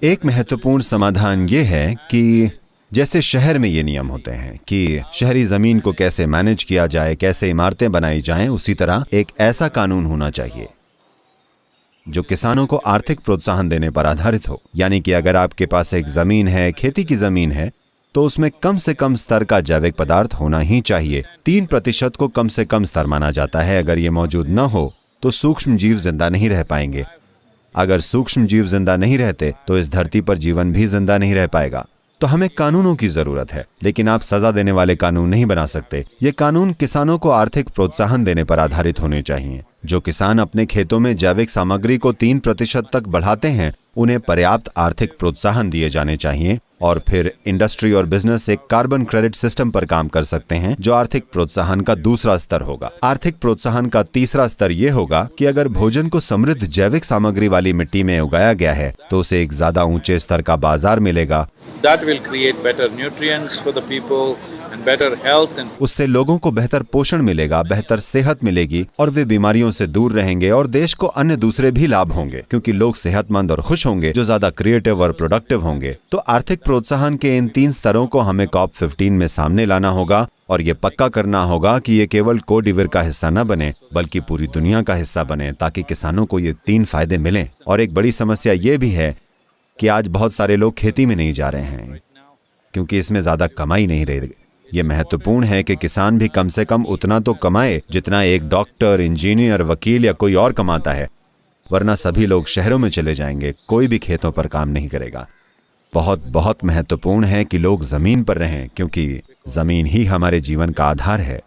एक महत्वपूर्ण समाधान ये है कि जैसे शहर में ये नियम होते हैं कि शहरी जमीन को कैसे मैनेज किया जाए, कैसे इमारतें बनाई जाएं, उसी तरह एक ऐसा कानून होना चाहिए जो किसानों को आर्थिक प्रोत्साहन देने पर आधारित हो। यानी कि अगर आपके पास एक जमीन है, खेती की जमीन है, तो उसमें कम से कम स्तर का जैविक पदार्थ होना ही चाहिए। 3% को कम से कम स्तर माना जाता है। अगर ये मौजूद न हो तो सूक्ष्म जीव जिंदा नहीं रह पाएंगे। अगर सूक्ष्म जीव जिंदा नहीं रहते तो इस धरती पर जीवन भी जिंदा नहीं रह पाएगा। तो हमें कानूनों की जरूरत है, लेकिन आप सजा देने वाले कानून नहीं बना सकते। ये कानून किसानों को आर्थिक प्रोत्साहन देने पर आधारित होने चाहिए। जो किसान अपने खेतों में जैविक सामग्री को 3% तक बढ़ाते हैं, उन्हें पर्याप्त आर्थिक प्रोत्साहन दिए जाने चाहिए। और फिर इंडस्ट्री और बिजनेस एक कार्बन क्रेडिट सिस्टम पर काम कर सकते हैं, जो आर्थिक प्रोत्साहन का दूसरा स्तर होगा। आर्थिक प्रोत्साहन का तीसरा स्तर यह होगा कि अगर भोजन को समृद्ध जैविक सामग्री वाली मिट्टी में उगाया गया है तो उसे एक ज्यादा ऊंचे स्तर का बाजार मिलेगा। That will create better nutrients for the people and better health and उससे लोगों को बेहतर पोषण मिलेगा, बेहतर सेहत मिलेगी और वे बीमारियों से दूर रहेंगे। और देश को अन्य दूसरे भी लाभ होंगे, क्योंकि लोग सेहतमंद और खुश होंगे जो ज्यादा क्रिएटिव और प्रोडक्टिव होंगे। तो आर्थिक प्रोत्साहन के इन 3 स्तरों को हमें COP15 में सामने लाना होगा और ये पक्का करना होगा कि ये केवल कोडिवर का हिस्सा न बने, बल्कि पूरी दुनिया का हिस्सा बने, ताकि किसानों को ये 3 फायदे मिलें। और एक बड़ी समस्या ये भी है कि आज बहुत सारे लोग खेती में नहीं जा रहे हैं, क्योंकि इसमें ज्यादा कमाई नहीं रही। ये महत्वपूर्ण है कि किसान भी कम से कम उतना तो कमाए जितना एक डॉक्टर, इंजीनियर, वकील या कोई और कमाता है, वरना सभी लोग शहरों में चले जाएंगे, कोई भी खेतों पर काम नहीं करेगा। बहुत बहुत महत्वपूर्ण है कि लोग जमीन पर रहें, क्योंकि जमीन ही हमारे जीवन का आधार है।